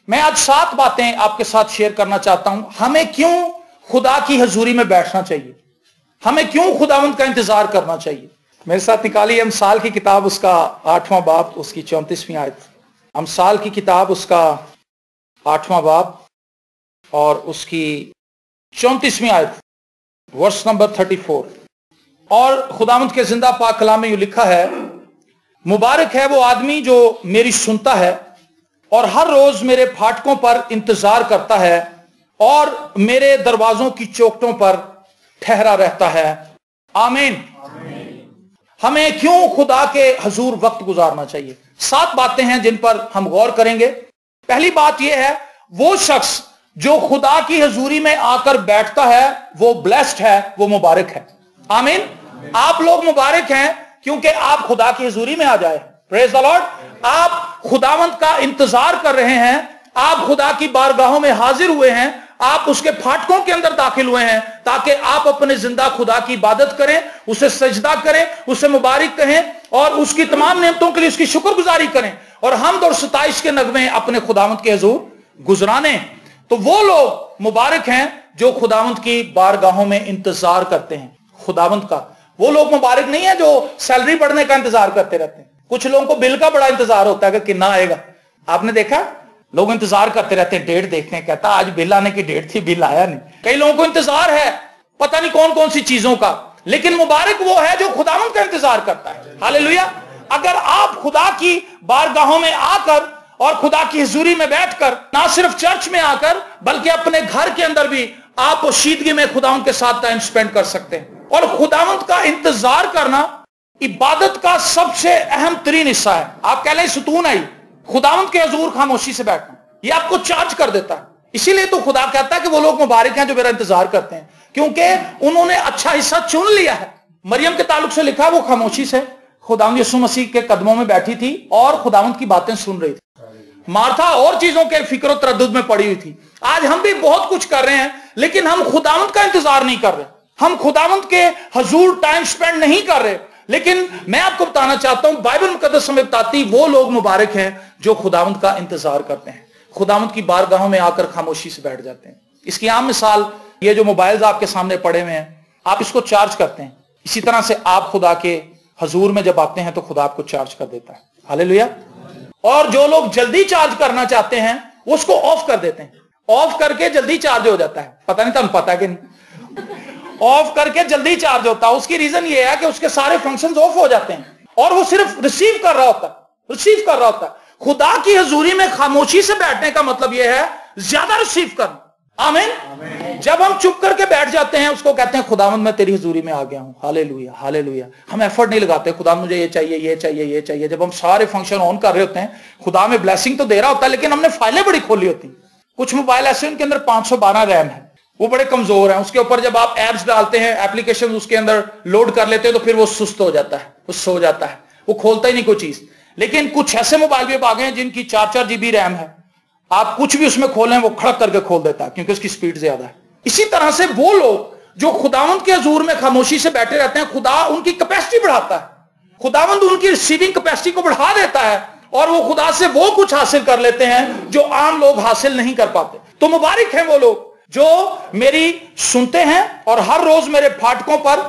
میں آج 7 باتیں آپ کے ساتھ شیئر کرنا چاہتا ہوں. ہمیں کیوں خدا کی حضوری میں بیٹھنا چاہیے, ہمیں کیوں خداوند کا انتظار کرنا چاہیے. میرے ساتھ نکالی امثال کی کتاب, اس کا 8واں باب, اس کی 34ویں آیت. امثال کی کتاب, اس کا 8واں باب اور اس کی 34ویں آیت, ورس نمبر 34. اور خداوند کے زندہ پاک کلام میں یہ لکھا ہے, مبارک ہے وہ آدمی جو میری سنتا ہے اور ہر روز میرے پھاٹکوں پر انتظار کرتا ہے اور میرے دروازوں کی چوکٹوں پر ٹھہرا رہتا ہے. آمین. ہمیں کیوں خدا کے حضور وقت گزارنا چاہیے. 7 باتیں ہیں جن پر ہم غور کریں گے. پہلی بات یہ ہے, وہ شخص جو خدا کی حضوری میں آ کر بیٹھتا ہے وہ بلیسڈ ہے, وہ مبارک ہے. آمین. آپ لوگ مبارک ہیں کیونکہ آپ خدا کی حضوری میں آ جائے. پریز دی لارڈ. آپ خداوند کا انتظار کر رہے ہیں, آپ خدا کی بارگاہوں میں حاضر ہوئے ہیں, آپ اس کے پھاٹکوں کے اندر داخل ہوئے ہیں تاکہ آپ اپنے زندہ خدا کی عبادت کریں, اسے سجدہ کریں, اسے مبارک کہیں اور اس کی تمام نعمتوں کے لیے اس کی شکر گزاری کریں اور حمد اور ستائش کے نغمے اپنے خداوند کے حضور گزرانے. تو وہ لوگ مبارک ہیں جو خداوند کی بارگاہوں میں انتظار کرتے ہیں خداوند کا. وہ لوگ مبارک نہیں ہیں جو سیلری بڑھنے کا انتظار کرتے رہتے ہیں. کچھ لوگوں کو بل کا بڑا انتظار ہوتا ہے کہ کتنا آئے گا. آپ نے دیکھا, لوگ انتظار کرتے رہتے ہیں, ڈیٹ دیکھتے ہیں, کہتا آج بل آنے کی ڈیٹ تھی, بل آیا نہیں. کئی لوگوں کو انتظار ہے پتہ نہیں کون کون سی چیزوں کا, لیکن مبارک وہ ہے جو خداوند کا انتظار کرتا ہے. ہاللیلویا. اگر آپ خدا کی بارگاہوں میں آ کر اور خدا کی حضوری میں بیٹھ کر, نہ صرف چرچ میں آ کر بلکہ اپنے گھر کے اندر بھی آپ پوشیدگی میں خداوند کے ساتھ ٹائم سپینڈ کر سکتے ہیں. اور خداوند کا انتظار کرنا عبادت کا سب سے اہم ترین حصہ ہے. آپ کہہ لیں ستون ہے خداوند کے حضور خاموشی سے بیٹھنا, یہ آپ کو چارج کر دیتا ہے. اسی لیے تو خدا کہتا ہے کہ وہ لوگ مبارک ہیں جو میرا انتظار کرتے ہیں, کیونکہ انہوں نے اچھا حصہ چن لیا ہے. مریم کے تعلق سے لکھا, وہ خاموشی سے خداوند یسوع مسیح کے قدموں میں بیٹھی تھی اور خداوند کی باتیں سن رہی تھی. مارتھا اور چیزوں کے فکر و تردد میں پڑی ہوئی تھی. آج ہم بھی بہت کچھ کر رہے ہیں لیکن ہم خداوند کا انتظار نہیں کر رہے, ہم خداوند کے حضور ٹائم سپینڈ نہیں کر رہے. لیکن میں آپ کو بتانا چاہتا ہوں, بائبل مقدس ہمیں بتاتی وہ لوگ مبارک ہیں جو خداوند کا انتظار کرتے ہیں, خداوند کی بارگاہوں میں آ کر خاموشی سے بیٹھ جاتے ہیں. اس کی عام مثال یہ جو موبائلز آپ کے سامنے پڑے ہوئے ہیں, آپ اس کو چارج کرتے ہیں. اسی طرح سے آپ خدا کے حضور میں جب آتے ہیں تو خدا آپ کو چارج کر دیتا ہے. ہاللیلویا. اور جو لوگ جلدی چارج کرنا چاہتے ہیں وہ اس کو آف کر دیتے ہیں, آف کر کے جلدی چارج ہو جاتا ہے. پتہ نہیں تمہیں پتا کہ نہیں, آف کر کے جلدی چارج ہوتا ہے. اس کی ریزن یہ ہے کہ اس کے سارے فنکشنز آف ہو جاتے ہیں اور وہ صرف ریسیو کر رہا ہوتا ہے. خدا کی حضوری میں خاموشی سے بیٹھنے کا مطلب یہ ہے زیادہ ریسیو کرنا. آمین. جب ہم چپ کر کے بیٹھ جاتے ہیں اس کو کہتے ہیں خداوند میں تیری حضوری میں آ گیا ہوں. ہاللیلویا ہاللیلویا. ہم ایفرٹ نہیں لگاتے, خداوند مجھے یہ چاہیے یہ چاہیے یہ چاہیے. جب ہم سارے فنکشن آن کر رہے ہوتے ہیں, خدا میں بلیسنگ تو دے رہا ہوتا ہے لیکن ہم نے فائلیں بڑی کھولی ہوتی ہیں. کچھ موبائل ایسے ان کے اندر 512 ریم ہے, وہ بڑے کمزور ہیں. اس کے اوپر جب آپ ایپس ڈالتے ہیں, ایپلیکیشن اس کے اندر لوڈ کر لیتے ہیں تو پھر وہ سست ہو جاتا ہے, وہ سو جاتا ہے, وہ کھولتا ہی نہیں کوئی چیز. لیکن کچھ ایسے موبائل بھی آ گئے ہیں جن کی 4 GB ریم ہے, آپ کچھ بھی اس میں کھولیں وہ کھڑک کر کے کھول دیتا ہے کیونکہ اس کی سپیڈ زیادہ ہے. اسی طرح سے وہ لوگ جو خداوند کے حضور میں خاموشی سے بیٹھے رہتے ہیں, خدا ان کی کیپیسٹی بڑھاتا ہے, خداوند ان کی ریسیونگ کیپیسٹی کو بڑھا دیتا ہے اور وہ خدا سے وہ کچھ حاصل کر لیتے ہیں جو عام لوگ حاصل نہیں کر پاتے. تو مبارک ہیں وہ لوگ جو میری سنتے ہیں اور ہر روز میرے پھاٹکوں پر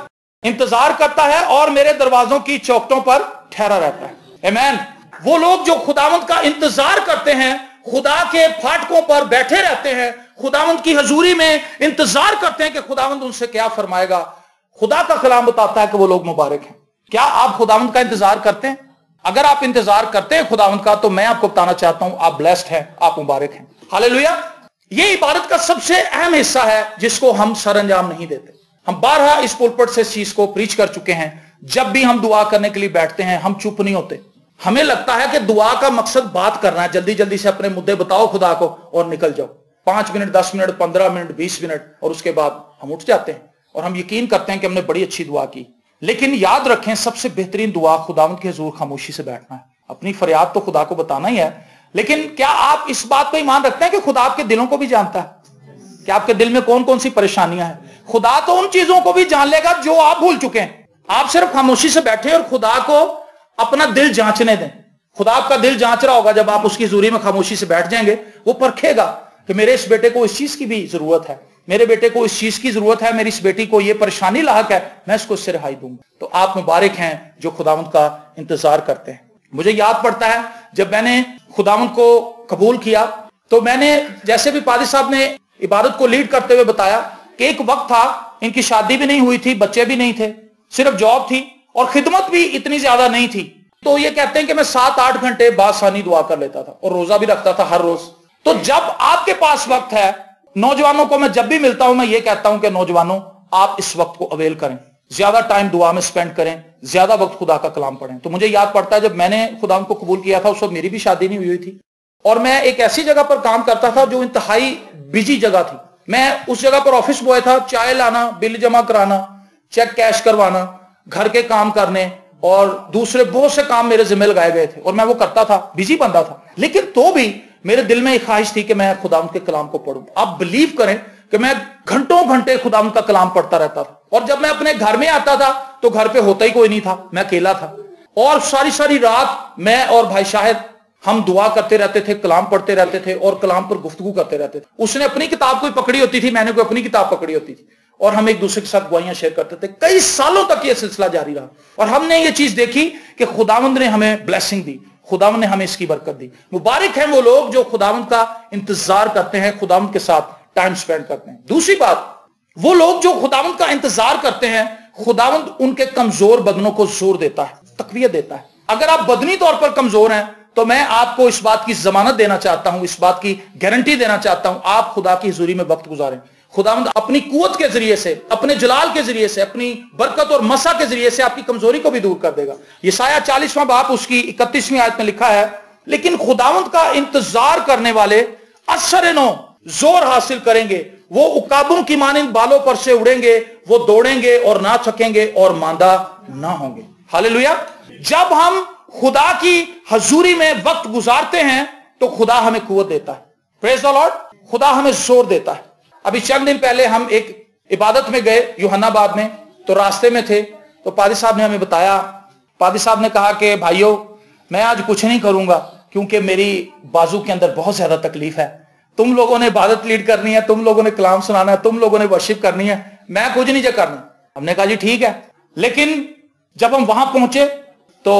انتظار کرتا ہے اور میرے دروازوں کی چوکٹوں پر ٹھہرا رہتا ہے. آمین. وہ لوگ جو خداوند کا انتظار کرتے ہیں, خدا کے پھاٹکوں پر بیٹھے رہتے ہیں, خداوند کی حضوری میں انتظار کرتے ہیں کہ خداوند ان سے کیا فرمائے گا. خدا کا کلام بتاتا ہے کہ وہ لوگ مبارک ہیں. کیا آپ خداوند کا انتظار کرتے ہیں؟ اگر آپ انتظار کرتے ہیں خداوند کا تو میں آپ کو بتانا چاہتا ہوں آپ بلیسڈ ہیں, آپ مبارک ہیں. ہاللیلویا. یہ عبادت کا سب سے اہم حصہ ہے جس کو ہم سر انجام نہیں دیتے. ہم بارہا اس پلپٹ سے اس چیز کو پریچ کر چکے ہیں. جب بھی ہم دعا کرنے کے لیے بیٹھتے ہیں ہم چپ نہیں ہوتے. ہمیں لگتا ہے کہ دعا کا مقصد بات کرنا ہے, جلدی جلدی سے اپنے مدعے بتاؤ خدا کو اور نکل جاؤ. 5 منٹ 10 منٹ 15 منٹ 20 منٹ اور اس کے بعد ہم اٹھ جاتے ہیں اور ہم یقین کرتے ہیں کہ ہم نے بڑی اچھی دعا کی. لیکن یاد رکھیں سب سے بہترین دعا خداوند کے حضور خاموشی سے بیٹھنا ہے. اپنی فریاد تو خدا کو بتانا ہی ہے, لیکن کیا آپ اس بات پہ ایمان رکھتے ہیں کہ خدا آپ کے دلوں کو بھی جانتا ہے کہ آپ کے دل میں کون کون سی پریشانیاں ہیں؟ خدا تو ان چیزوں کو بھی جان لے گا جو آپ بھول چکے ہیں. آپ صرف خاموشی سے بیٹھے اور خدا کو اپنا دل جانچنے دیں. خدا آپ کا دل جانچ رہا ہوگا جب آپ اس کی حضوری میں خاموشی سے بیٹھ جائیں گے. وہ پرکھے گا کہ میرے اس بیٹے کو اس چیز کی بھی ضرورت ہے, میرے بیٹے کو اس چیز کی ضرورت ہے, میری اس بیٹی کو یہ پریشانی لاحق ہے, میں اس کو اس سے رہائی دوں گا. تو آپ مبارک ہیں جو خداوند کا انتظار کرتے ہیں. مجھے یاد پڑتا ہے جب میں نے خداوند کو قبول کیا تو میں نے, جیسے بھی پادری صاحب نے عبادت کو لیڈ کرتے ہوئے بتایا, کہ ایک وقت تھا ان کی شادی بھی نہیں ہوئی تھی, بچے بھی نہیں تھے, صرف جاب تھی اور خدمت بھی اتنی زیادہ نہیں تھی. تو یہ کہتے ہیں کہ میں 7-8 گھنٹے بآسانی دعا کر لیتا تھا اور روزہ بھی رکھتا تھا ہر روز. تو جب آپ کے پاس وقت ہے, نوجوانوں کو میں جب بھی ملتا ہوں میں یہ کہتا ہوں کہ نوجوانوں آپ اس وقت کو اویل کریں, زیادہ ٹائم دعا میں سپینڈ کریں, زیادہ وقت خدا کا کلام پڑھیں. تو مجھے یاد پڑتا ہے جب میں نے خدا کو قبول کیا تھا اس وقت میری بھی شادی نہیں ہوئی تھی اور میں ایک ایسی جگہ پر کام کرتا تھا جو انتہائی بزی جگہ تھی. میں اس جگہ پر آفس بوائے تھا, چائے لانا, بل جمع کرانا, چیک کیش کروانا, گھر کے کام کرنے اور دوسرے بہت سے کام میرے ذمہ لگائے گئے تھے اور میں وہ کرتا تھا, بزی بندہ تھا. لیکن تو بھی میرے دل میں ایک خواہش تھی کہ میں خدا کے کلام کو پڑھوں. آپ بلیو کریں کہ میں گھنٹوں گھنٹے خدا کا کلام پڑھتا رہتا تھا. اور جب میں اپنے گھر میں آتا تھا تو گھر پہ ہوتا ہی کوئی نہیں تھا, میں اکیلا تھا. اور ساری رات میں اور بھائی شاہد ہم دعا کرتے رہتے تھے, کلام پڑھتے رہتے تھے اور کلام پر گفتگو کرتے رہتے تھے. اس نے اپنی کتاب کوئی پکڑی ہوتی تھی, میں نے کوئی اپنی کتاب پکڑی ہوتی تھی اور ہم ایک دوسرے کے ساتھ گواہیاں شیئر کرتے تھے. کئی سالوں تک یہ سلسلہ جاری رہا اور ہم نے یہ چیز دیکھی کہ خداوند نے ہمیں بلیسنگ دی, خداوند نے ہمیں اس کی برکت دی. مبارک ہیں وہ لوگ جو خداوند کا انتظار کرتے ہیں, خداوند کے ساتھ ٹائم سپینڈ کرتے ہیں. دوسری بات, وہ لوگ جو خداوند کا انتظار کرتے ہیں, خداوند ان کے کمزور بدنوں کو زور دیتا ہے, تقویت دیتا ہے. اگر آپ بدنی طور پر کمزور ہیں تو میں آپ کو اس بات کی ضمانت دینا چاہتا ہوں, اس بات کی گارنٹی دینا چاہتا ہوں, آپ خدا کی حضوری میں وقت گزاریں. خداوند اپنی قوت کے ذریعے سے, اپنے جلال کے ذریعے سے, اپنی برکت اور مسا کے ذریعے سے آپ کی کمزوری کو بھی دور کر دے گا. یسایہ 40واں باب اس کی 31ویں آیت میں لکھا ہے, لیکن خداوند کا انتظار کرنے والے اثر نو زور حاصل کریں گے, وہ عقابوں کی مانند بالوں پر سے اڑیں گے, وہ دوڑیں گے اور نہ تھکیں گے اور ماندہ نہ ہوں گے. ہاللیلویا. جب ہم خدا کی حضوری میں وقت گزارتے ہیں تو خدا ہمیں قوت دیتا ہے. پریز دی لارڈ. خدا ہمیں زور دیتا ہے. ابھی چند دن پہلے ہم ایک عبادت میں گئے یوحنا آباد میں, تو راستے میں تھے تو پادری صاحب نے ہمیں بتایا, پادری صاحب نے کہا کہ بھائیو میں آج کچھ نہیں کروں گا کیونکہ میری بازو کے اندر بہت زیادہ تکلیف ہے, تم لوگوں نے عبادت لیڈ کرنی ہے, تم لوگوں نے کلام سنانا ہے, تم لوگوں نے ورشپ کرنی ہے, میں کچھ نہیں کرنا. ہم نے کہا جی ٹھیک ہے. لیکن جب ہم وہاں پہنچے تو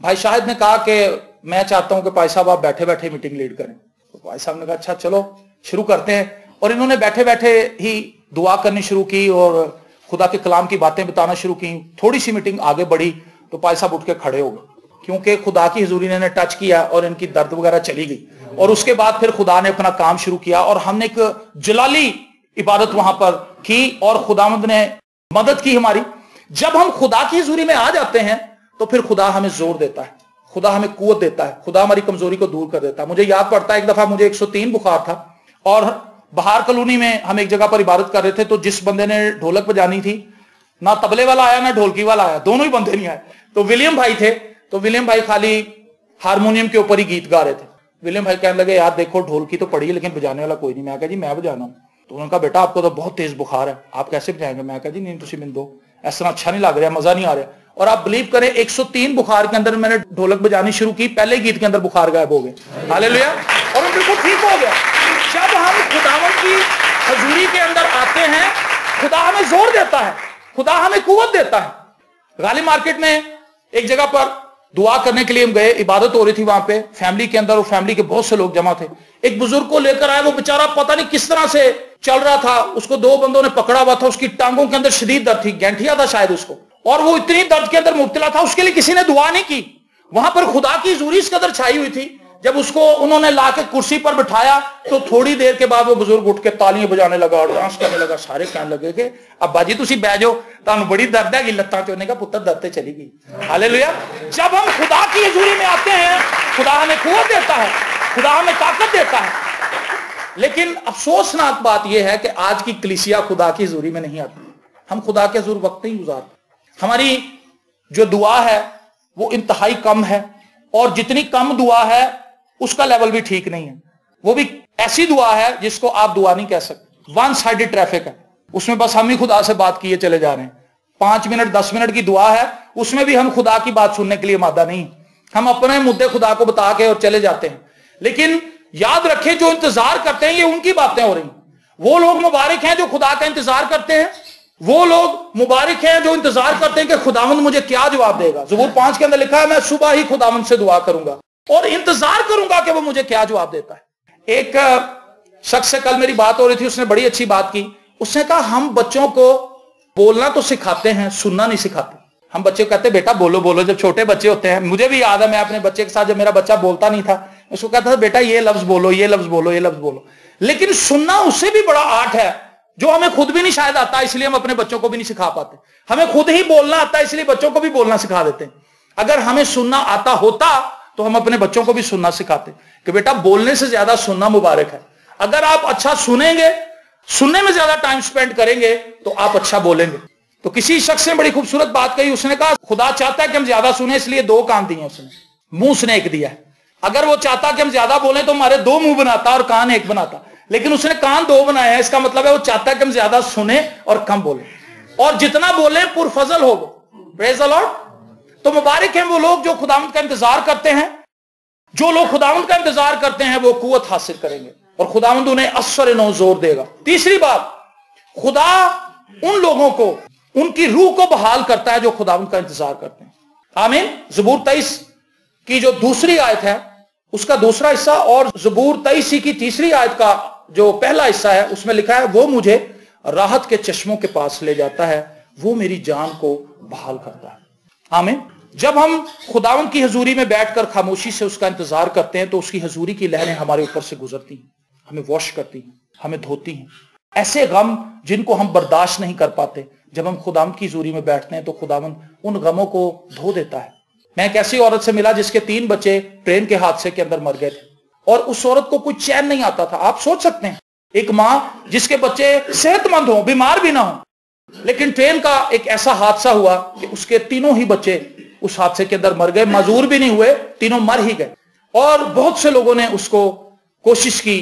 بھائی شاہد نے کہا کہ میں چاہتا ہوں کہ بھائی صاحب آپ بیٹھے بیٹھے میٹنگ لیڈ کریں. تو بھائی صاحب نے کہا اچھا چلو شروع کرتے ہیں. اور انہوں نے بیٹھے بیٹھے ہی دعا کرنی شروع کی اور خدا کے کلام کی باتیں بتانا شروع کی. تھوڑی سی میٹنگ آگے بڑھی تو بھائی صاحب اٹھ کے کھڑے ہو گئے کیونکہ خدا کی حضوری نے ٹچ کیا اور ان کی درد وغیرہ چلی گئی. اور اس کے بعد پھر خدا نے اپنا کام شروع کیا اور ہم نے ایک جلالی عبادت وہاں پر کی اور خداوند نے مدد کی ہماری. جب ہم خدا کی حضوری میں آ جاتے ہیں تو پھر خدا ہمیں زور دیتا ہے, خدا ہمیں قوت دیتا ہے, خدا ہماری کمزوری کو دور کر دیتا ہے. مجھے یاد پڑتا ہے ایک دفعہ مجھے 103 بخار تھا اور بہار کالونی میں ہم ایک جگہ پر عبادت کر رہے تھے. تو جس بندے نے ڈھولک بجانی تھی, نہ تبلے والا آیا نہ ڈھولکی والا آیا, دونوں ہی بندے نہیں آئے. تو ولیم بھائی تھے, تو ولیم بھائی خالی ہارمونیم کے اوپر ہی گیت گا رہے تھے. ولیم بھائی کہنے لگے یار دیکھو ڈھولکی تو پڑی ہے لیکن بجانے والا کوئی نہیں. میں کہا جی میں بجانا ہوں. تو انہوں نے کہا بیٹا آپ کو تو بہت تیز بخار ہے, آپ کیسے بجائیں گے؟ میں کہا جی نہیں تسی من دو, اس طرح اچھا نہیں لگ رہا, مزہ نہیں آ رہا. اور آپ بلیو کریں 103 بخار کے اندر میں نے ڈھولک بجانی شروع کی, پہلے گیت کے اندر بخار غائب ہو گئے. ہاللیلویا. اور وہ بالکل ٹھیک ہو گیا. جب ہم خداوند کی حضوری کے اندر آتے ہیں خدا ہمیں زور دیتا ہے, خدا ہمیں قوت دیتا ہے. غالب مارکیٹ میں ایک جگہ پر دعا کرنے کے لیے ہم گئے, عبادت ہو رہی تھی وہاں پہ فیملی کے اندر, اور فیملی کے بہت سے لوگ جمع تھے. ایک بزرگ کو لے کر آئے, وہ بیچارہ پتہ نہیں کس طرح سے چل رہا تھا, اس کو 2 بندوں نے پکڑا ہوا تھا, اس کی ٹانگوں کے اندر شدید درد تھی, گینٹھیا تھا شاید اس کو, اور وہ اتنی درد کے اندر مبتلا تھا, اس کے لیے کسی نے دعا نہیں کی. وہاں پر خدا کی حضوری اس قدر چھائی ہوئی تھی. جب اس کو انہوں نے لا کے کرسی پر بٹھایا تو تھوڑی دیر کے بعد وہ بزرگ اٹھ کے تالیاں بجانے لگا اور ڈانس کرنے لگا. سارے کہنے لگے کہ اب باجی تسی بہ جاؤ, تانوں بڑی درد ہے کہ لتاں چونے کا پتر درد تے چلی گئی. ہاللیلویا. جب ہم خدا کی حضوری میں آتے ہیں خدا ہمیں قوت دیتا ہے, خدا ہمیں طاقت دیتا ہے. لیکن افسوسناک بات یہ ہے کہ آج کی کلیسیا خدا کی حضوری میں نہیں آتی. ہم خدا کے حضور وقت نہیں گزارتے. ہماری جو دعا ہے وہ انتہائی کم ہے, اور جتنی کم دعا ہے اس کا لیول بھی ٹھیک نہیں ہے. وہ بھی ایسی دعا ہے جس کو آپ دعا نہیں کہہ سکتے. ون سائیڈڈ ٹریفک ہے, اس میں بس ہم ہی خدا سے بات کیے چلے جا رہے ہیں. 5 منٹ 10 منٹ کی دعا ہے, اس میں بھی ہم خدا کی بات سننے کے لیے مادہ نہیں. ہم اپنے مدعے خدا کو بتا کے اور چلے جاتے ہیں. لیکن یاد رکھیں جو انتظار کرتے ہیں یہ ان کی باتیں ہو رہی ہیں. وہ لوگ مبارک ہیں جو خدا کا انتظار کرتے ہیں. وہ لوگ مبارک ہیں جو انتظار کرتے ہیں کہ خداوند مجھے کیا جواب دے گا. زبور 5 کے اندر لکھا ہے میں صبح ہی خداوند سے دعا کروں گا اور انتظار کروں گا کہ وہ مجھے کیا جواب دیتا ہے. ایک شخص سے کل میری بات ہو رہی تھی, اس نے بڑی اچھی بات کی. اس نے کہا ہم بچوں کو بولنا تو سکھاتے ہیں, سننا نہیں سکھاتے. ہم بچے کو کہتے ہیں بیٹا بولو بولو, جب چھوٹے بچے ہوتے ہیں. مجھے بھی یاد ہے میں اپنے بچے کے ساتھ جب میرا بچہ بولتا نہیں تھا اس کو کہتا تھا بیٹا یہ لفظ بولو یہ لفظ بولو یہ لفظ بولو. لیکن سننا اس سے بھی بڑا آرٹ ہے جو ہمیں خود بھی نہیں شاید آتا, اس لیے ہم اپنے بچوں کو بھی نہیں سکھا پاتے. ہمیں خود ہی بولنا آتا ہے اس لیے بچوں کو بھی بولنا سکھا دیتے ہیں. اگر ہمیں سننا آتا ہوتا تو ہم اپنے بچوں کو بھی سننا سکھاتے کہ بیٹا بولنے سے زیادہ سننا مبارک ہے. اگر آپ اچھا سنیں گے, سننے میں زیادہ ٹائم سپینڈ کریں گے تو آپ اچھا بولیں گے. تو کسی شخص نے بڑی خوبصورت بات کہی. اس نے کہا خدا چاہتا ہے کہ ہم زیادہ سنیں اس لیے 2 کان دیے اس نے, منہ اس نے 1 دیا ہے. اگر وہ چاہتا کہ ہم زیادہ بولیں تو ہمارے 2 منہ بناتا اور کان 1 بناتا. لیکن اس نے کان 2 بنایا ہے. اس کا مطلب ہے وہ چاہتا ہے کہ ہم زیادہ سنیں اور کم بولیں, اور جتنا بولیں پرفضل ہو وہ. پریز دی لارڈ. تو مبارک ہیں وہ لوگ جو خداوند کا انتظار کرتے ہیں. جو لوگ خداوند کا انتظار کرتے ہیں وہ قوت حاصل کریں گے اور خداوند انہیں اثر نو زور دے گا. تیسری بات, خدا ان لوگوں کو ان کی روح کو بحال کرتا ہے جو خداوند کا انتظار کرتے ہیں. آمین. زبور 23 کی جو دوسری آیت ہے اس کا دوسرا حصہ اور زبور 23 کی تیسری آیت کا جو پہلا حصہ ہے اس میں لکھا ہے وہ مجھے راحت کے چشموں کے پاس لے جاتا ہے, وہ میری جان کو بحال کرتا ہے. آمین. جب ہم خداوند کی حضوری میں بیٹھ کر خاموشی سے اس کا انتظار کرتے ہیں تو اس کی حضوری کی لہریں ہمارے اوپر سے گزرتی ہیں, ہمیں واش کرتی ہیں, ہمیں دھوتی ہیں. ایسے غم جن کو ہم برداشت نہیں کر پاتے, جب ہم خداوند کی حضوری میں بیٹھتے ہیں تو خداوند ان غموں کو دھو دیتا ہے. میں ایک ایسی عورت سے ملا جس کے 3 بچے ٹرین کے حادثے کے اندر مر گئے تھے اور اس عورت کو کوئی چین نہیں آتا تھا. آپ سوچ سکتے ہیں ایک ماں جس کے بچے صحت مند ہوں, بیمار بھی نہ ہوں, لیکن ٹرین کا ایک ایسا حادثہ ہوا کہ اس کے 3 ہی بچے اس حادثے کے اندر مر گئے. معذور بھی نہیں ہوئے, 3 مر ہی گئے. اور بہت سے لوگوں نے اس کو کوشش کی.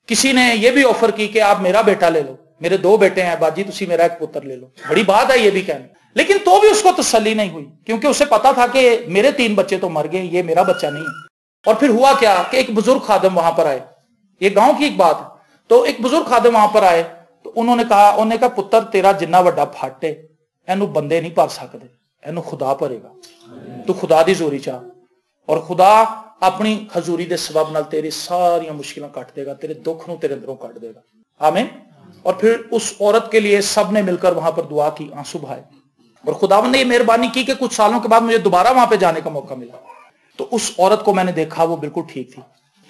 کسی نے یہ بھی آفر کی کہ آپ میرا بیٹا لے لو, میرے 2 بیٹے ہیں باجی, تسی میرا ایک پتر لے لو. بڑی بات ہے یہ بھی کہنا, لیکن تو بھی اس کو تسلی نہیں ہوئی کیونکہ اسے پتا تھا کہ میرے 3 بچے تو مر گئے, یہ میرا بچہ نہیں ہے. اور پھر ہوا کیا کہ ایک بزرگ خادم وہاں پر آئے. یہ گاؤں کی ایک بات ہے. تو ایک بزرگ خادم وہاں پر آئے تو انہوں نے کہا پتر تیرا جنہ وڈا پھٹ ہے اینو بندے نہیں پر سکتے, اینو خدا پرے گا. تو خدا دی زوری چاہ اور خدا اپنی حضوری دے سبب نال تیری ساری مشکلیں کٹ دے گا, تیرے دکھ نو تیرے اندروں کٹ دے گا. آمین. اور پھر اس عورت کے لیے سب نے مل کر وہاں پر دعا کی, آنسو بہائے. اور خداوند نے یہ مہربانی کی کہ کچھ سالوں کے بعد مجھے دوبارہ وہاں پہ جانے کا موقع ملا. تو اس عورت کو میں نے دیکھا, وہ بالکل ٹھیک تھی.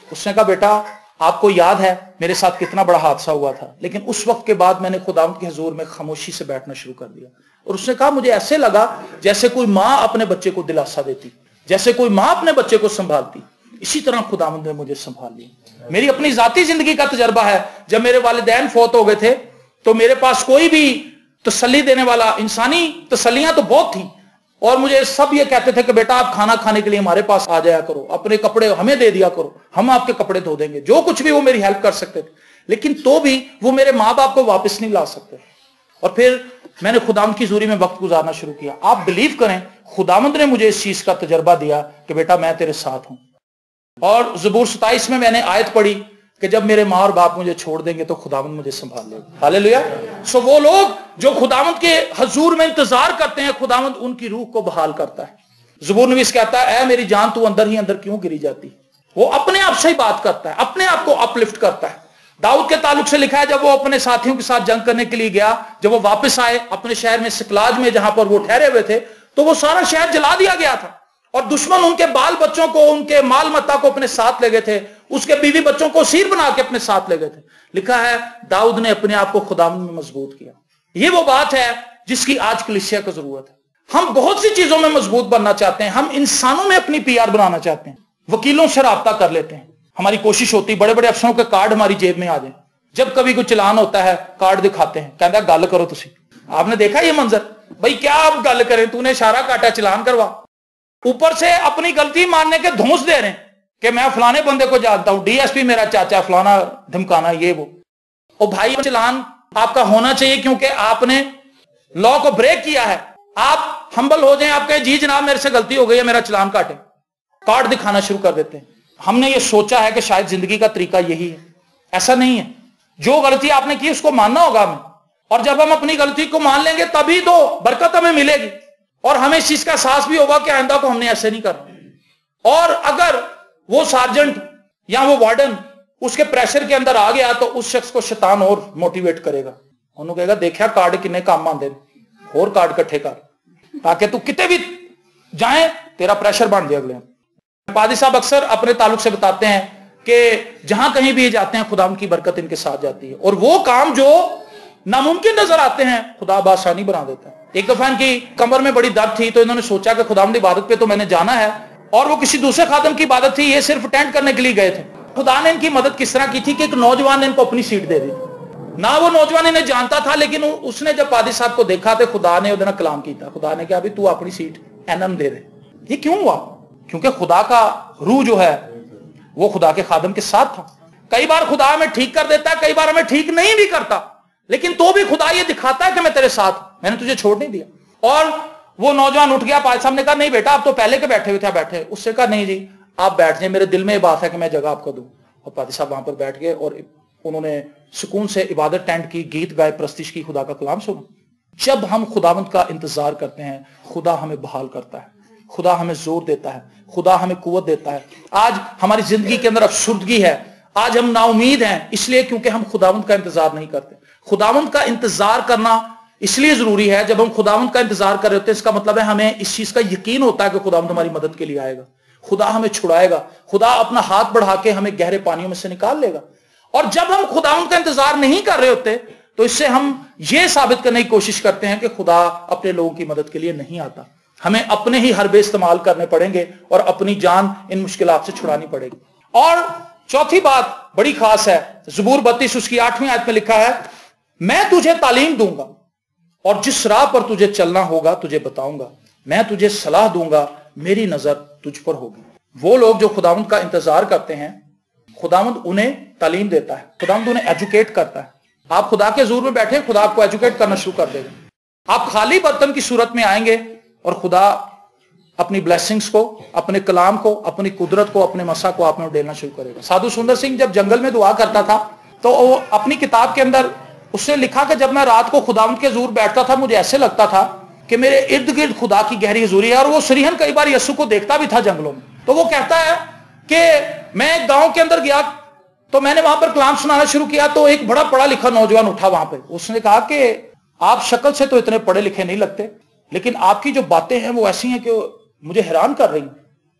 اس نے کہا بیٹا آپ کو یاد ہے میرے ساتھ کتنا بڑا حادثہ ہوا تھا, لیکن اس وقت کے بعد میں نے خداوند کے حضور میں خاموشی سے بیٹھنا شروع کر دیا. اور اس نے کہا مجھے ایسے لگا جیسے کوئی ماں اپنے بچے کو دلاسا دیتی, جیسے کوئی ماں اپنے بچے کو سنبھالتی, اسی طرح خداوند نے مجھے سنبھال لیا. میری اپنی ذاتی زندگی کا تجربہ ہے. جب میرے والدین فوت ہو گئے تھے تو میرے پاس کوئی بھی تسلی دینے والا, انسانی تسلیاں تو بہت تھیں, اور مجھے سب یہ کہتے تھے کہ بیٹا آپ کھانا کھانے کے لیے ہمارے پاس آ جایا کرو, اپنے کپڑے ہمیں دے دیا کرو, ہم آپ کے کپڑے دھو دیں گے. جو کچھ بھی وہ میری ہیلپ کر سکتے تھے, لیکن تو بھی وہ میرے ماں باپ کو واپس نہیں لا سکتے. اور پھر میں نے خداوند کی حضوری میں وقت گزارنا شروع کیا. آپ بلیو کریں خداوند نے مجھے اس چیز کا تجربہ دیا کہ بیٹا میں تیرے ساتھ ہوں. اور زبور 27 میں نے آیت پڑھی کہ جب میرے ماں اور باپ مجھے چھوڑ دیں گے تو خداوند مجھے سنبھال لے گا. ہاللیلویا. سو وہ لوگ جو خداوند کے حضور میں انتظار کرتے ہیں خداوند ان کی روح کو بحال کرتا ہے. زبور نویس کہتا ہے اے میری جان تو اندر ہی اندر کیوں گری جاتی. وہ اپنے آپ سے ہی بات کرتا ہے, اپنے آپ کو اپ لفٹ کرتا ہے. داؤد کے تعلق سے لکھا ہے جب وہ اپنے ساتھیوں کے ساتھ جنگ کرنے کے لیے گیا, جب وہ واپس آئے اپنے شہر میں سکلاج میں جہاں پر وہ ٹھہرے ہوئے تھے, تو وہ سارا شہر جلا دیا گیا تھا اور دشمن ان کے بال بچوں کو, ان کے مال متا کو اپنے ساتھ لے گئے تھے, اس کے بیوی بچوں کو اسیر بنا کے اپنے ساتھ لے گئے تھے. لکھا ہے داؤد نے اپنے آپ کو خداوند میں مضبوط کیا. یہ وہ بات ہے جس کی آج کلیسیا کو ضرورت ہے. ہم بہت سی چیزوں میں مضبوط بننا چاہتے ہیں, ہم انسانوں میں اپنی پی آر بنانا چاہتے ہیں, وکیلوں سے رابطہ کر لیتے ہیں. ہماری کوشش ہوتی بڑے بڑے افسروں کے کارڈ ہماری جیب میں آ جائیں. جب کبھی کوئی چلان ہوتا ہے کارڈ دکھاتے ہیں, کہتا ہے گل کرو تسی. آپ نے دیکھا یہ منظر, بھائی کیا آپ گل کریں, تو نے اشارہ کاٹا چلان کروا. اوپر سے اپنی غلطی ماننے کے دھونس دے رہے ہیں کہ میں فلانے بندے کو جانتا ہوں, ڈی ایس پی میرا چاچا, فلانا دھمکانا یہ وہ. اور بھائی چلان آپ کا ہونا چاہیے کیونکہ آپ نے لا کو بریک کیا ہے. آپ ہمبل ہو جائیں, آپ کہیں جی جناب میرے سے غلطی ہو گئی ہے, میرا چلان کاٹیں. کارڈ دکھانا شروع کر دیتے ہیں. ہم نے یہ سوچا ہے کہ شاید زندگی کا طریقہ یہی ہے. ایسا نہیں ہے. جو غلطی آپ نے کی اس کو ماننا ہوگا ہمیں, اور جب ہم اپنی غلطی کو مان لیں گے تبھی تو برکت ہمیں ملے گی, اور ہمیں اس چیز کا احساس بھی ہوگا کہ آئندہ کو ہم نے ایسے نہیں کرنا. اور اگر وہ سارجنٹ یا وہ وارڈن اس کے پریشر کے اندر آ گیا تو اس شخص کو شیطان اور موٹیویٹ کرے گا, انہوں کہے گا دیکھا کارڈ کنے کام آندے اور کارڈ کٹھے کر تاکہ تو کتے بھی جائیں تیرا پریشر بن جائے. اگلے پادری صاحب اکثر اپنے تعلق سے بتاتے ہیں کہ جہاں کہیں بھی یہ جاتے ہیں خدا ان کی برکت ان کے ساتھ جاتی ہے, اور وہ کام جو ناممکن نظر آتے ہیں خدا بآسانی بنا دیتا ہے. ایک دفعہ ان کی کمر میں بڑی درد تھی تو انہوں نے سوچا کہ خدا کی عبادت پہ تو میں نے جانا ہے, اور وہ کسی دوسرے خادم کی عبادت تھی, یہ صرف اٹینڈ کرنے کے لیے گئے تھے. خدا نے ان کی مدد کس طرح کی تھی کہ ایک نوجوان نے ان کو اپنی سیٹ دے دی. نہ وہ نوجوان انہیں جانتا تھا, لیکن اس نے جب پادری صاحب کو دیکھا تو خدا نے ادھر کلام کیا. خدا نے کہا بھی تو اپنی سیٹ اینم دے دے. یہ کیوں ہوا؟ کیونکہ خدا کا روح جو ہے وہ خدا کے خادم کے ساتھ تھا. کئی بار خدا ہمیں ٹھیک کر دیتا ہے, کئی بار ہمیں ٹھیک نہیں بھی کرتا, لیکن تو بھی خدا یہ دکھاتا ہے کہ میں تیرے ساتھ, میں نے تجھے چھوڑ نہیں دیا. اور وہ نوجوان اٹھ گیا, پادری صاحب نے کہا نہیں بیٹا آپ تو پہلے کے بیٹھے ہوئے تھے بیٹھے. اس سے کہا نہیں جی آپ بیٹھ جائیں, میرے دل میں یہ بات ہے کہ میں جگہ آپ کو دوں. اور پادری صاحب وہاں پر بیٹھ گئے اور انہوں نے سکون سے عبادت ٹینڈ کی, گیت گائے, پرستش کی, خدا کا کلام سنا. جب ہم خداوند کا انتظار کرتے ہیں خدا ہمیں بحال کرتا ہے, خدا ہمیں زور دیتا ہے, خدا ہمیں قوت دیتا ہے. آج ہماری زندگی کے اندر افسردگی ہے, آج ہم نا امید ہیں, اس لیے کیونکہ ہم خداوند کا انتظار نہیں کرتے. خداوند کا انتظار کرنا اس لیے ضروری ہے, جب ہم خداوند کا انتظار کر رہے ہوتے ہیں اس کا مطلب ہے ہمیں اس چیز کا یقین ہوتا ہے کہ خداوند ہماری مدد کے لیے آئے گا, خدا ہمیں چھڑائے گا, خدا اپنا ہاتھ بڑھا کے ہمیں گہرے پانیوں میں سے نکال لے گا. اور جب ہم خداوند کا انتظار نہیں کر رہے ہوتے تو اس سے ہم یہ ثابت کرنے کی کوشش کرتے ہیں کہ خدا اپنے لوگوں کی مدد کے لیے نہیں آتا. ہمیں اپنے ہی حربے استعمال کرنے پڑیں گے اور اپنی جان ان مشکلات سے چھڑانی پڑے گی. اور چوتھی بات بڑی خاص ہے, زبور 32 اس کی 8ویں آیت میں لکھا ہے, میں تجھے تعلیم دوں گا اور جس راہ پر تجھے چلنا ہوگا تجھے بتاؤں گا, میں تجھے صلاح دوں گا, میری نظر تجھ پر ہوگی. وہ لوگ جو خداوند کا انتظار کرتے ہیں خداوند انہیں تعلیم دیتا ہے, خداوند انہیں ایجوکیٹ کرتا ہے. آپ خدا کے حضور میں بیٹھے, خدا آپ کو ایجوکیٹ کرنا شروع کر دے گا. آپ خالی برتن کی صورت میں آئیں گے اور خدا اپنی بلیسنگز کو, اپنے کلام کو, اپنی قدرت کو, اپنے مسا کو آپ میں ڈیلنا شروع کرے گا. سادھو سندر سنگھ جب جنگل میں دعا کرتا تھا تو وہ اپنی کتاب کے اندر اس نے لکھا کہ جب میں رات کو خداوند کے حضور بیٹھتا تھا مجھے ایسے لگتا تھا کہ میرے ارد گرد خدا کی گہری حضوری ہے. اور وہ سریحن کئی بار یسوع کو دیکھتا بھی تھا جنگلوں میں. تو وہ کہتا ہے کہ میں ایک گاؤں کے اندر گیا تو میں نے وہاں پر کلام سنانا شروع کیا تو ایک بڑا پڑھا لکھا نوجوان اٹھا وہاں پہ. اس نے کہا کہ آپ شکل سے تو اتنے پڑھے لکھے نہیں لگتے, لیکن آپ کی جو باتیں ہیں وہ ایسی ہیں کہ مجھے حیران کر رہی ہیں.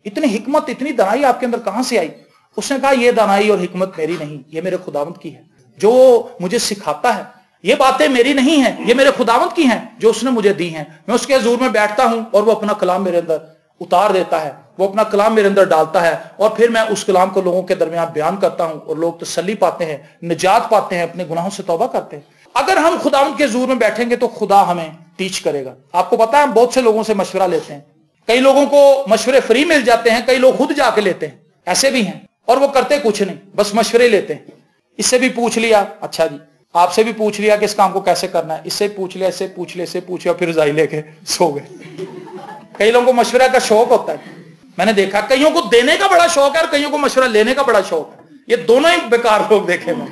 اتنی حکمت, اتنی دانائی آپ کے اندر کہاں سے آئی؟ اس نے کہا یہ دانائی اور حکمت میری نہیں, یہ میرے خداوند کی ہے جو مجھے سکھاتا ہے. یہ باتیں میری نہیں ہیں, یہ میرے خداوند کی ہیں جو اس نے مجھے دی ہیں. میں اس کے حضور میں بیٹھتا ہوں اور وہ اپنا کلام میرے اندر اتار دیتا ہے, وہ اپنا کلام میرے اندر ڈالتا ہے, اور پھر میں اس کلام کو لوگوں کے درمیان بیان کرتا ہوں اور لوگ تسلی پاتے ہیں, نجات پاتے ہیں, اپنے گناہوں سے توبہ کرتے ہیں. اگر ہم خداوند کے حضور میں بیٹھیں گے تو خدا ہمیں ٹیچ کرے گا. آپ کو پتا ہے ہم بہت سے لوگوں سے مشورہ لیتے ہیں, کئی لوگوں کو مشورے فری مل جاتے ہیں, کئی لوگ خود جا کے لیتے ہیں, ایسے بھی ہیں, اور وہ کرتے کچھ نہیں, بس مشورے لیتے ہیں. اس سے بھی پوچھ لیا, اچھا جی, آپ سے بھی پوچھ لیا کہ اس کام کو کیسے کرنا ہے, اس سے پوچھ لیا, اس سے پوچھ لیا, اس سے پوچھ لیا, پھر رضائی لے کے سو گئے. کئی لوگوں کو مشورہ کا شوق ہوتا ہے, میں نے دیکھا کئیوں کو دینے کا بڑا شوق ہے اور کئیوں کو مشورہ لینے کا بڑا شوق ہے. یہ دونوں ہی بیکار لوگ دیکھے میں,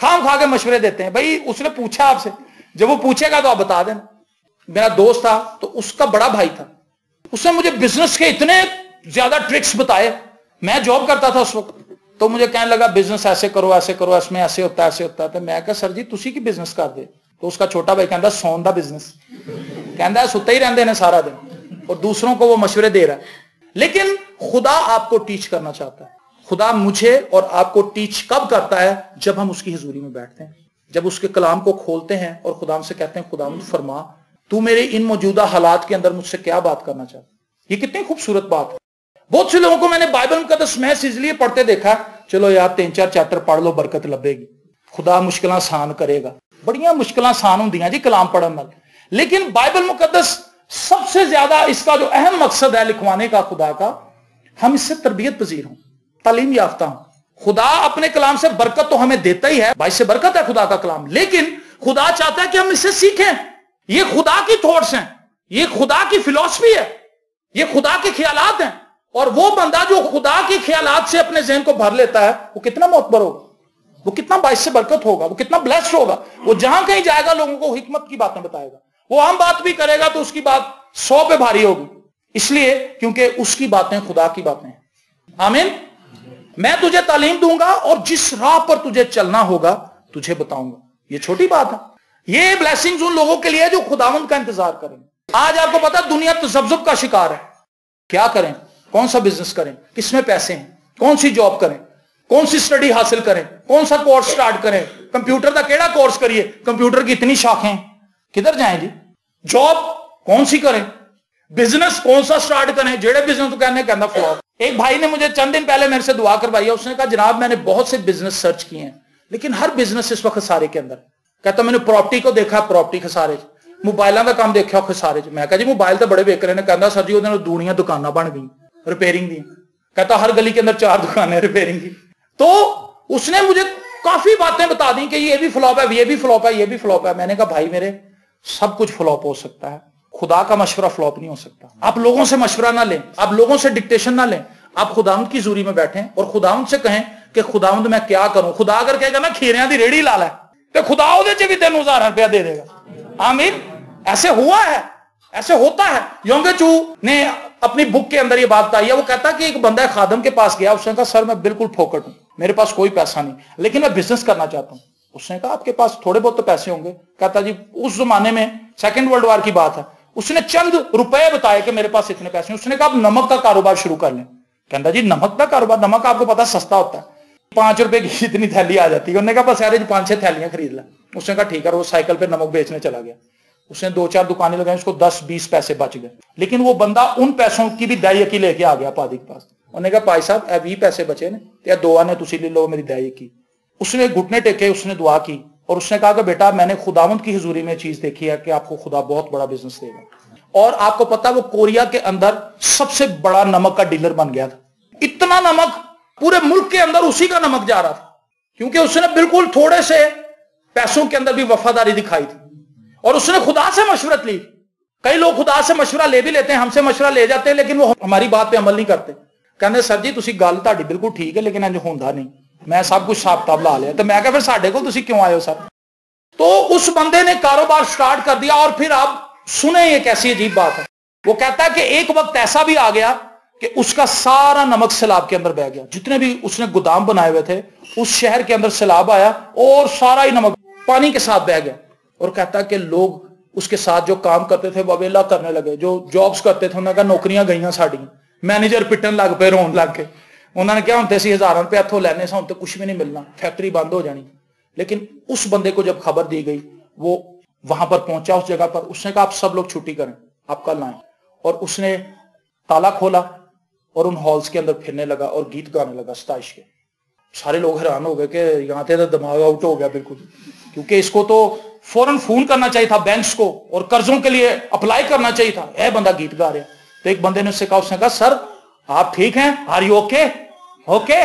خام کھا کے مشورے دیتے ہیں. بھائی اس نے پوچھا آپ سے, جب وہ پوچھے گا تو آپ بتا دینا. میرا دوست تھا تو اس کا بڑا بھائی تھا, اس نے مجھے بزنس کے اتنے زیادہ ٹرکس بتائے. میں جاب کرتا تھا اس وقت, تو مجھے کہنے لگا بزنس ایسے کرو, ایسے کرو, اس میں ایسے ہوتا ہے, ایسے ہوتا ہے. تو میں کہا سر جی تسی کی بزنس کر دے. تو اس کا چھوٹا بھائی کہندا سون دا بزنس, کہندا ہے ستے ہی رہندے نے سارا دن, اور دوسروں کو وہ مشورے دے رہا ہے. لیکن خدا آپ کو ٹیچ کرنا چاہتا ہے. خدا مجھے اور آپ کو ٹیچ کب کرتا ہے؟ جب ہم اس کی حضوری میں بیٹھتے ہیں, جب اس کے کلام کو کھولتے ہیں اور خدا سے کہتے ہیں خدا مجھ فرما تو میرے ان موجودہ حالات کے اندر مجھ سے کیا بات کرنا چاہتا ہے. یہ کتنی خوبصورت بات ہے. بہت سے لوگوں کو میں نے بائبل مقدس محض اس لیے پڑھتے دیکھا, چلو یار 3-4 چیپٹر پڑھ لو برکت لبے گی, خدا مشکلیں آسان کرے گا. بڑیاں مشکلیں آسان ہوندیاں جی کلام پڑھن نال, لیکن بائبل مقدس سب سے زیادہ اس کا جو اہم مقصد ہے لکھوانے کا خدا کا, ہم اس سے تربیت پذیر ہوں, تعلیم یافتہ ہوں. خدا اپنے کلام سے برکت تو ہمیں دیتا ہی ہے, باعث سے برکت ہے خدا کا کلام, لیکن خدا چاہتا ہے کہ ہم اس سے سیکھیں. یہ خدا کی تھاٹس ہیں, یہ خدا کی فلسفی ہے, یہ خدا کے خیالات ہیں. اور وہ بندہ جو خدا کے خیالات سے اپنے ذہن کو بھر لیتا ہے وہ کتنا معتبر ہوگا, وہ کتنا باعث سے برکت ہوگا, وہ کتنا بلیسڈ ہوگا. وہ جہاں کہیں جائے گا لوگوں کو حکمت کی باتیں بتائے گا. وہ عام بات بھی کرے گا تو اس کی بات 100 پہ بھاری ہوگی, اس لیے کیونکہ اس کی باتیں خدا کی باتیں ہیں. آمین. میں تجھے تعلیم دوں گا اور جس راہ پر تجھے چلنا ہوگا تجھے بتاؤں گا. یہ چھوٹی بات ہے. یہ بلیسنگز ان لوگوں کے لیے جو خداوند کا انتظار کریں. آج آپ کو پتا دنیا تذبذب کا شکار ہے. کیا کریں, کون سا بزنس کریں, کس میں پیسے ہیں, کون سی جاب کریں, کون سی اسٹڈی حاصل کریں, کون سا کورس سٹارٹ کریں, کمپیوٹر کا کیڑا کورس کریے, کمپیوٹر کی اتنی شاخیں, کدھر جائیں جی. جاب کون سی کریں, بزنس کون سا سٹارٹ کریں, جیڑے بزنس تو کہنا فلاپ. ایک بھائی نے مجھے چند دن پہلے میرے سے دعا کروائی ہے. اس نے کہا جناب میں نے بہت سے بزنس سرچ کیے ہیں لیکن ہر بزنس اس وقت خسارے کے اندر. کہتا میں نے پراپرٹی کو دیکھا, پراپرٹی خسارے, موبائلوں کا کام دیکھا خسارے. میں کہا جی موبائل تو بڑے بیکر نے. کہتا سر جی وہ دنیا دکانیں بن گئی ریپیئرنگ دی. کہتا ہر گلی کے اندر 4 دکانیں ریپیئرنگ کی. تو اس نے مجھے کافی باتیں بتا دی کہ یہ بھی فلاپ ہے, یہ بھی فلاپ ہے, یہ بھی فلاپ ہے. میں نے کہا بھائی میرے سب کچھ فلاپ ہو سکتا ہے, خدا کا مشورہ فلاپ نہیں ہو سکتا. آپ لوگوں سے مشورہ نہ لیں, آپ لوگوں سے ڈکٹیشن نہ لیں. آپ خداوند کی حضوری میں بیٹھیں اور خداوند سے کہیں کہ خداوند میں کیا کروں. خدا اگر کہے گا نا کھیریاں دی ریڑھی لا لے تو خدا وہ بھی 3000 روپیہ دے دے گا. آمین. ایسے ہوا ہے, ایسے ہوتا ہے. یونگ چو نے اپنی بک کے اندر یہ بات بتائی ہے. وہ کہتا کہ ایک بندہ خادم کے پاس گیا, اس نے کہا سر میں بالکل پھوکٹ ہوں, میرے پاس کوئی پیسہ نہیں لیکن میں بزنس کرنا چاہتا ہوں. اس نے کہا آپ کے پاس تھوڑے بہت تو پیسے ہوں گے. کہتا جی اس زمانے میں 2nd ورلڈ وار کی بات ہے. اس نے چند روپے بتائے کہ میرے پاس اتنے پیسے ہیں. اس نے کہا آپ نمک کا کاروبار شروع کر لیں. کہتا جی نمک کا کاروبار, نمک آپ کو پتا سستا ہوتا ہے, 5 روپے کی اتنی تھیلی آ جاتی ہے. انہوں نے کہا بس یار 5-6 تھیلیاں خرید لیں. اس نے کہا ٹھیک ہے. وہ سائیکل پہ نمک بیچنے چلا گیا. اس نے 2-4 دکانیں لگائی, اس کو 10-20 پیسے بچ گئے. لیکن وہ بندہ ان پیسوں کی بھی دائی کی لے کے آ گیا پادی کے پاس. انہوں نے کہا بھائی صاحب اے 20 پیسے بچے نے یا 2 نے تسی لے لو میری دائی کی. اس نے گھٹنے ٹیکے, اس نے دعا کی اور اس نے کہا کہ بیٹا میں نے خداوند کی حضوری میں چیز دیکھی ہے کہ آپ کو خدا بہت بڑا بزنس دے گا. اور آپ کو پتا وہ کوریا کے اندر سب سے بڑا نمک کا ڈیلر بن گیا تھا. اتنا نمک پورے ملک کے اندر اسی کا نمک جا رہا تھا کیونکہ اس نے بالکل تھوڑے سے پیسوں کے اندر بھی وفاداری دکھائی تھی اور اس نے خدا سے مشورت لی. کئی لوگ خدا سے مشورہ لے بھی لیتے ہیں, ہم سے مشورہ لے جاتے ہیں لیکن وہ ہماری بات پہ عمل نہیں کرتے. کہتے سر جی تسی گل تہاڈی بالکل ٹھیک ہے لیکن انج ہوندا نہیں, میں سب کچھ حساب کتاب لا لیا. تو میں کہا پھر ساڈے کول تسی کیوں آئے ہو سر. تو اس بندے نے کاروبار سٹارٹ کر دیا. اور پھر آپ سنیں یہ کیسی عجیب بات ہے. وہ کہتا ہے کہ ایک وقت ایسا بھی آ گیا کہ اس کا سارا نمک سیلاب کے اندر بہ گیا. جتنے بھی اس نے گودام بنائے ہوئے تھے اس شہر کے اندر سیلاب آیا اور سارا ہی نمک پانی کے ساتھ بہ گیا. اور کہتا ہے کہ لوگ اس کے ساتھ جو کام کرتے تھے وہ ویلا کرنے لگے, جو جابس کرتے تھے انہوں نے کہا نوکریاں گئیاں ساڑی. مینیجر پٹن لگ پہ, رون لگ کے. انہوں نے کیا ہونتے سی 1000 روپے اتھوں لینے سا, ہوں تو کچھ بھی نہیں ملنا, فیکٹری بند ہو جانی. لیکن اس بندے کو جب خبر دی گئی وہ وہاں پر پہنچا اس جگہ پر. اس نے کہا آپ سب لوگ چھٹی کریں, آپ کل آئیں. اور اس نے تالا کھولا اور ان ہالز کے اندر پھرنے لگا اور گیت گانے لگا ستائش کے. سارے لوگ حیران ہو گئے کہ یہاں تے دماغ آؤٹ ہو گیا بالکل, کیونکہ اس کو تو فوراً فون کرنا چاہیے تھا بینکس کو اور قرضوں کے لیے اپلائی کرنا چاہیے تھا. اے بندہ گیت گا رہا. تو ایک بندے نے اس سے کہا, اس نے کہا سر آپ ٹھیک ہیں, آر یو اوکے. اوکے.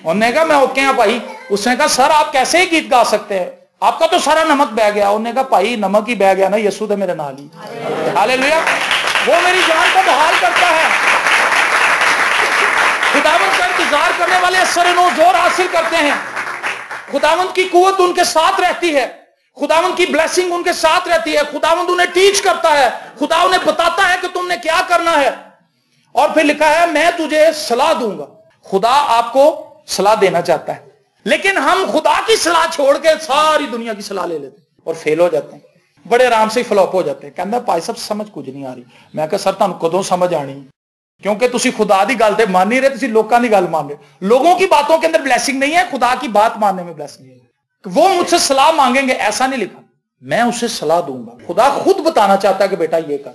انہوں نے کہا میں اوکے ہوں بھائی. اس نے کہا سر آپ کیسے ہی گیت گا سکتے ہیں, آپ کا تو سارا نمک بہ گیا. انہوں نے کہا بھائی نمک ہی بہ گیا نا, یسوع تو میرے نال ہی. ہاللیلویا. وہ میری جان کو بحال کرتا ہے. خداوند کا انتظار کرنے والے اثر نو زور حاصل کرتے ہیں. خداوند کی قوت ان کے ساتھ رہتی ہے, خداوند کی بلیسنگ ان کے ساتھ رہتی ہے. خداوند انہیں ٹیچ کرتا ہے, خدا انہیں بتاتا ہے کہ تم نے کیا کرنا ہے. اور پھر لکھا ہے میں تجھے صلاح دوں گا. خدا آپ کو صلاح دینا چاہتا ہے لیکن ہم خدا کی صلاح چھوڑ کے ساری دنیا کی صلاح لے لیتے ہیں اور فیل ہو جاتے ہیں, بڑے آرام سے فلوپ ہو جاتے ہیں. کہنا بھائی صاحب سمجھ کچھ نہیں آ رہی. میں کہا سر تمہیں کدوں سمجھ آنی, کیونکہ تسی خدا دی گل تے مان نہیں رہے, تسی لوکاں دی گل مان رہے. لوگوں کی باتوں کے اندر بلیسنگ نہیں ہے, خدا کی بات ماننے میں بلیسنگ ہے. وہ مجھ سے صلاح مانگیں گے, ایسا نہیں لکھا. میں اسے صلاح دوں گا. خدا خود بتانا چاہتا ہے کہ بیٹا یہ کر.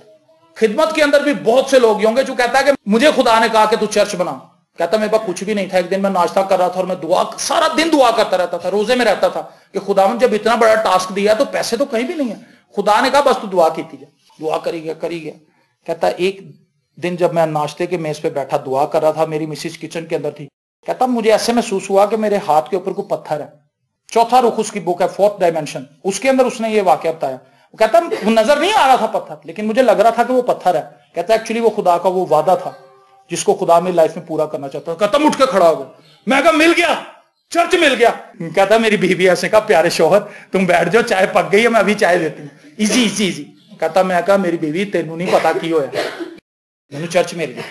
خدمت کے اندر بھی بہت سے لوگ ہوں گے جو کہتا ہے کہ مجھے خدا نے کہا کہ تو چرچ بنا. کہتا میرے پاس کچھ بھی نہیں تھا. ایک دن میں ناشتہ کر رہا تھا اور میں دعا سارا دن دعا کرتا رہتا تھا, روزے میں رہتا تھا کہ خداوند جب اتنا بڑا ٹاسک دیا تو پیسے تو کہیں بھی نہیں ہے. خدا نے کہا بس تو دعا کیتی ہے. دعا کری گیا. کہتا ایک دن جب میں ناشتے کے میز پہ بیٹھا دعا کر رہا تھا, میری مسز کچن کے اندر تھی. کہتا مجھے ایسے محسوس ہوا کہ میرے ہاتھ کے اوپر کوئی پتھر ہے. 4تھا رخ اس کی بک ہے, 4th ڈائمینشن, اس کے اندر اس نے یہ واقعہ بتایا. وہ کہتا نظر نہیں آ رہا تھا پتھر لیکن مجھے لگ رہا تھا کہ وہ پتھر ہے. کہتا ایکچولی وہ خدا کا وہ وعدہ تھا جس کو خدا میری لائف میں پورا کرنا چاہتا ہوں. کہتا اٹھ کے کھڑا ہو گیا. میں کہا مل گیا, چرچ مل گیا. کہتا میری بیوی ایسے کہا پیارے شوہر تم بیٹھ جاؤ, چائے پک گئی ہے, میں ابھی چائے دیتی ہوں. Easy easy easy. کہتا میں کہا میری بیوی تینوں نہیں پتا کی ہویا, مجھے چرچ مل گیا.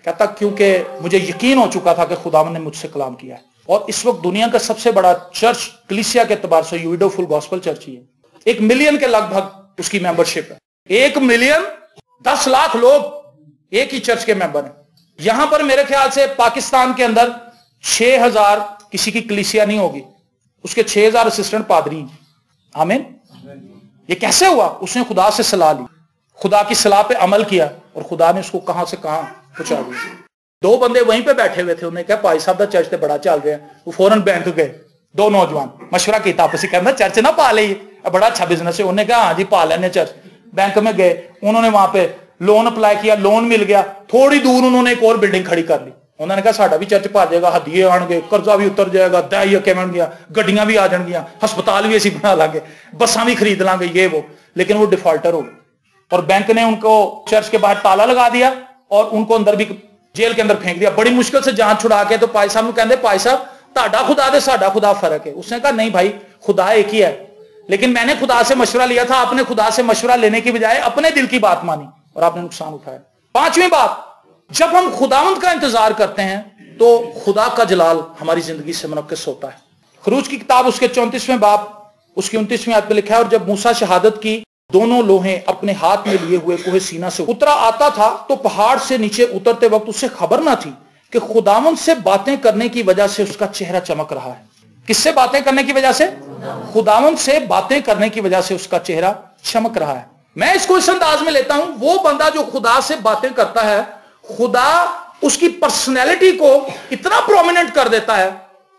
کہتا کیونکہ مجھے یقین ہو چکا تھا کہ خداوند نے مجھ سے کلام کیا ہے. اور اس وقت دنیا کا سب سے بڑا چرچ کلیسیا کے اعتبار سے یویڈو فل گاسپل چرچ ہی ہے. 1 ملین کے لگ بھگ اس کی ممبرشپ ہے. 1,10,00,000 لوگ ایک ہی چرچ کے ممبر ہیں. یہاں پر میرے خیال سے پاکستان کے اندر 6,000 کسی کی کلیسیا نہیں ہوگی, اس کے 6,000 اسسٹنٹ پادری ہیں. آمین. یہ کیسے ہوا؟ اس نے خدا سے صلاح لی, خدا کی صلاح پہ عمل کیا, اور خدا نے اس کو کہاں سے کہاں پہنچا دیا. 2 بندے وہیں پہ بیٹھے ہوئے تھے, انہوں نے کہا پائی صاحب دا چرچ تے بڑا چل رہا ہے. وہ فوراً بینک گئے. 2 نوجوان مشورہ کیا آپس میں, کہنا چرچ نہ پا لئیے, بڑا اچھا بزنس ہے. انہوں نے کہا ہاں جی پا لینے چرچ. بینک میں گئے, انہوں نے وہاں پہ لون اپلائی کیا, لون مل گیا. تھوڑی دور انہوں نے ایک اور بلڈنگ کھڑی کر لی. انہوں نے کہا ساڈا بھی چرچ پا جائے گا, ہدیے آن گے, قرضہ بھی اتر جائے گا, دہی بن گیا, گڈیاں بھی آ جان گیا, ہسپتال بھی اسی بنا لیں گے, بساں بھی خرید لیں گے, یہ وہ. لیکن وہ ڈیفالٹر ہو گئے, اور بینک نے ان کو چرچ کے باہر تالا لگا دیا, اور ان کو اندر بھی جیل کے اندر پھینک دیا. بڑی مشکل سے جان چھڑا کے تو پائی صاحب نے کہتے پائی صاحب تہاڈا خدا دے ساڈا خدا فرق ہے. اس نے کہا نہیں بھائی خدا ایک ہی ہے, لیکن میں نے خدا سے مشورہ لیا تھا, آپ نے خدا سے مشورہ لینے کی بجائے اپنے دل کی بات مانی اور آپ نے نقصان اٹھایا. 5ویں بات, جب ہم خداوند کا انتظار کرتے ہیں تو خدا کا جلال ہماری زندگی سے منعکس ہوتا ہے. خروج کی کتاب اس کے 34ویں باب اس کی 29ویں آیت پہ لکھا ہے, اور جب موسیٰ شہادت کی دونوں لوہیں اپنے ہاتھ میں لیے ہوئے کوہ سینا سے اترا آتا تھا تو پہاڑ سے نیچے اترتے وقت اسے خبر نہ تھی کہ خداوند سے باتیں کرنے کی وجہ سے اس کا چہرہ چمک رہا ہے. کس سے باتیں کرنے کی وجہ سے؟ خداوند سے باتیں کرنے کی وجہ سے اس کا چہرہ چمک رہا ہے. میں اس کو اس انداز میں لیتا ہوں, وہ بندہ جو خدا سے باتیں کرتا ہے, خدا اس کی پرسنالٹی کو اتنا پرومیننٹ کر دیتا ہے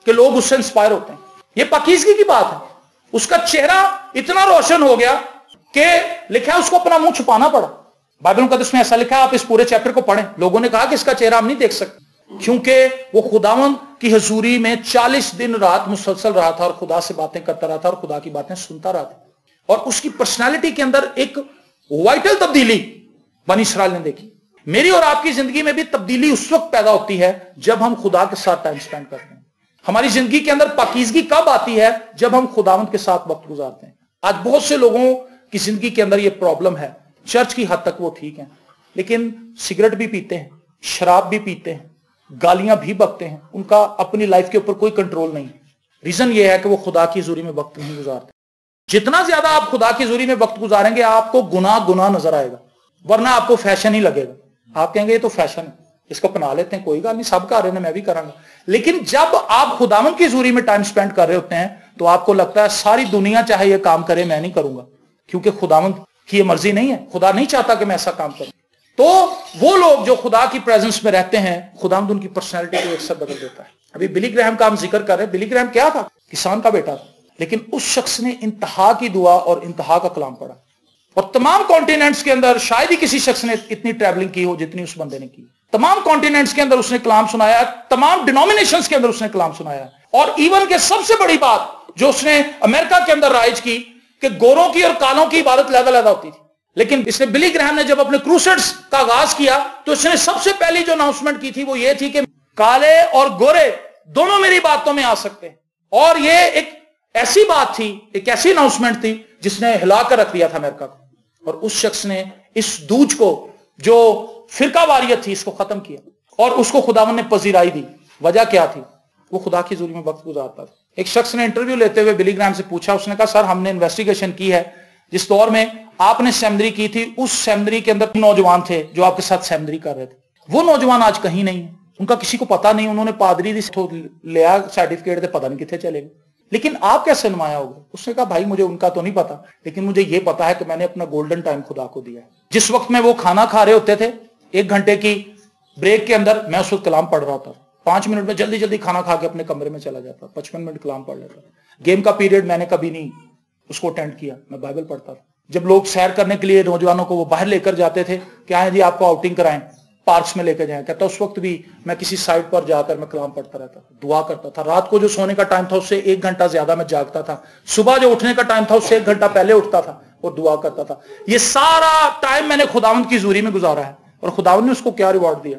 کہ لوگ اس سے انسپائر ہوتے ہیں. یہ پاکیزگی کی بات ہے. اس کا چہرہ اتنا روشن ہو گیا کہ لکھا ہے اس کو اپنا منہ چھپانا پڑا. بائبل مقدس میں ایسا لکھا ہے, آپ اس پورے چیپٹر کو پڑھیں. لوگوں نے کہا کہ اس کا چہرہ ہم نہیں دیکھ سکتے, کیونکہ وہ خداوند کی حضوری میں 40 دن رات مسلسل رہا تھا, اور خدا سے باتیں کرتا رہا تھا, اور خدا کی باتیں سنتا رہا تھا. اور اس کی پرسنالٹی کے اندر ایک وائٹل تبدیلی بنی اسرائیل نے دیکھی. میری اور آپ کی زندگی میں بھی تبدیلی اس وقت پیدا ہوتی ہے جب ہم خدا کے ساتھ ٹائم سپینڈ کرتے ہیں. ہماری زندگی کے اندر پاکیزگی کب آتی ہے؟ جب ہم خداوند کے ساتھ وقت گزارتے ہیں. آج بہت سے لوگوں کی زندگی کے اندر یہ پرابلم ہے. چرچ کی حد تک وہ ٹھیک ہیں, لیکن سگریٹ بھی پیتے ہیں, شراب بھی پیتے ہیں, گالیاں بھی بکتے ہیں, ان کا اپنی لائف کے اوپر کوئی کنٹرول نہیں. ریزن یہ ہے کہ وہ خدا کی حضوری میں وقت نہیں گزارتے. جتنا زیادہ آپ خدا کی حضوری میں وقت گزاریں گے آپ کو گناہ نظر آئے گا, ورنہ آپ کو فیشن ہی لگے گا. آپ کہیں گے یہ تو فیشن ہے, اس کو اپنا لیتے ہیں, کوئی گل نہیں, سب کر رہے ہیں, میں بھی کراں گا. لیکن جب آپ خداوند کی حضوری میں ٹائم سپینڈ کر رہے ہوتے ہیں تو آپ کو لگتا ہے ساری دنیا چاہے یہ کام کرے میں نہیں کروں گا, کیونکہ خداوند کی یہ مرضی نہیں ہے, خدا نہیں چاہتا کہ میں ایسا کام کروں. تو وہ لوگ جو خدا کی پریزنس میں رہتے ہیں, خداوند ان کی پرسنالٹی کو ایک ساتھ بدل دیتا ہے. ابھی بلی گرہم کا ہم ذکر کر رہے ہیں. بلی گرہم کیا تھا؟ کسان کا بیٹا تھا, لیکن اس شخص نے انتہا کی دعا اور انتہا کا کلام پڑھا. اور تمام کانٹیننٹس کے اندر شاید ہی کسی شخص نے اتنی ٹریولنگ کی ہو جتنی اس بندے نے کی. تمام کانٹیننٹس کے اندر اس نے کلام سنایا, تمام ڈینومینیشنز کے اندر اس نے کلام سنایا. اور ایون کہ سب سے بڑی بات جو اس نے امریکہ کے اندر رائج کی کہ گوروں کی اور کالوں کی عبادت علیحدہ ہوتی تھی. لیکن اس نے بلی گرہم نے جب اپنے کروسیڈز کا آغاز کیا تو اس نے سب سے پہلی جو اناؤنسمنٹ کی تھی وہ یہ تھی کہ کالے اور گورے دونوں میری باتوں میں آ سکتے ہیں. اور یہ ایک ایسی بات تھی, ایک ایسی اناؤنسمنٹ تھی جس نے ہلا کر رکھ دیا تھا امریکہ کو. اور اس شخص نے اس دوج کو جو فرقہ واریت تھی اس کو ختم کیا, اور اس کو خداوند نے پذیرائی دی. وجہ کیا تھی؟ وہ خدا کی حضوری میں وقت گزارتا تھا. ایک شخص نے انٹرویو لیتے ہوئے بلی گرہم سے پوچھا, اس نے کہا سر ہم نے انویسٹیگیشن کی ہے, جس دور میں آپ نے سیمنری کی تھی اس سیمنری کے اندر نوجوان تھے جو آپ کے ساتھ سیمنری کر رہے تھے. وہ نوجوان آج کہیں نہیں ہیں, ان کا کسی کو پتا نہیں, انہوں نے پادری لیا سرٹیفکیٹ دے, پتہ نہیں کتنے چلے گئے. لیکن آپ کیسے نمایاں ہو گئے؟ اس نے کہا بھائی مجھے ان کا تو نہیں پتا, لیکن مجھے یہ پتا ہے کہ میں نے اپنا گولڈن ٹائم خدا کو دیا ہے. جس وقت میں وہ کھانا کھا رہے ہوتے تھے 1 گھنٹے کی بریک کے اندر میں اس وقت کلام پڑھ رہا تھا. 5 منٹ میں جلدی جلدی کھانا کھا کے اپنے کمرے میں چلا جاتا, 55 منٹ کلام پڑھ لیتا. گیم کا پیریڈ میں نے کبھی نہیں اس کو اٹینڈ کیا, میں بائبل پڑھتا تھا. جب لوگ سیر کرنے کے لیے نوجوانوں کو وہ باہر لے کر جاتے تھے, کیا ہے جی آپ کو آؤٹنگ کرائیں, پارکس میں لے کے جائیں, کہتا اس وقت بھی میں کسی سائٹ پر جا کر میں کلام پڑھتا رہتا تھا, دعا کرتا تھا. رات کو جو سونے کا ٹائم تھا اس سے 1 گھنٹہ زیادہ میں جاگتا تھا. صبح جو اٹھنے کا ٹائم تھا اس سے 1 گھنٹہ پہلے اٹھتا تھا اور دعا کرتا تھا. یہ سارا ٹائم میں نے خداوند کی حضوری میں گزارا ہے, اور خداوند نے اس کو کیا ریوارڈ دیا؟